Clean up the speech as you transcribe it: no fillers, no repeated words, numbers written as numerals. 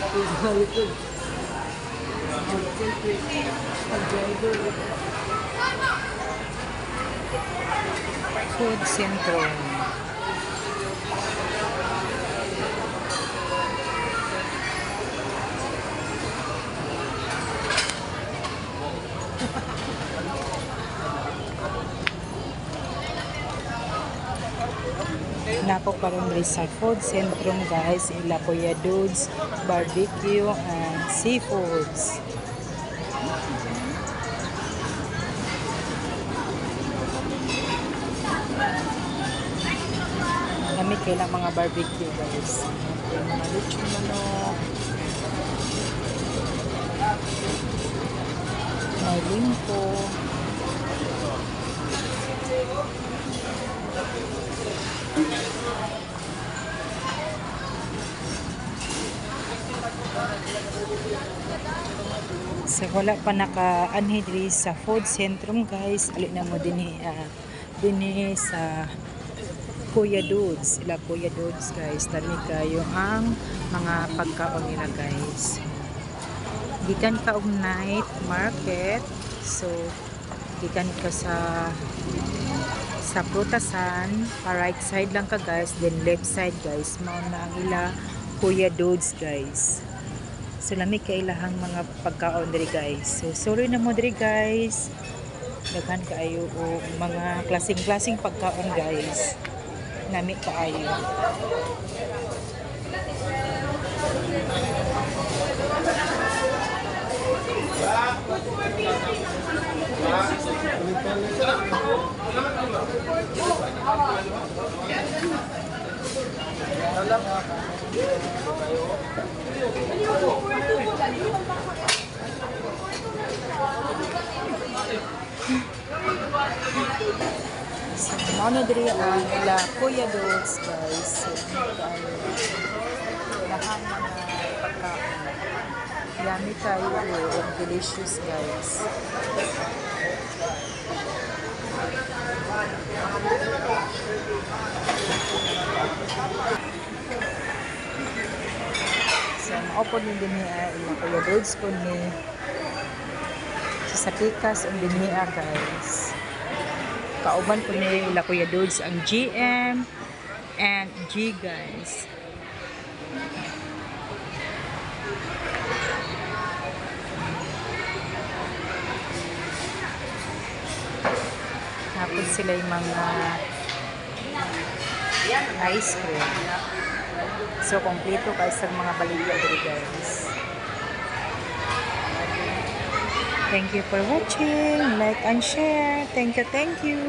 Sa likod. Food Centrum. Nako karon rin sa Food Centrum guys, ila Kuya Dudes Barbecue and Seafoods. Kami kailang mga barbecue guys. May mga lechon manok. May limpo. So wala pa naka-anhi diri sa Food Centrum guys. Ali na mo dinhi sa Kuya Dudes. Ila Kuya Dudes guys. Tani kayo ang mga pagkaon nila guys. Gikan ka og night market. So gikan ka sa prutasan, pa right side lang ka guys, then left side guys, mao na ang ila Kuya Dudes guys. So lami kay ilahang mga pagkaon diri guys. So sorry na mo diri guys, daghan kaayo o mga klaseng pagkaon guys, lami kaayo. So, ano diri ang ila Kuya Dudes guys. So, lahat mga pagkaon. Yummy kayo and delicious guys. So, maupo din niya ila Kuya Dudes po ni sa pikas ang dinhiya guys. Kauban po ni ila Kuya Dudes ang GM and G guys. Tapos sila yung mga ice cream. So, kompleto kayo sa mga baligya dito guys. Thank you for watching. Like and share. Thank you.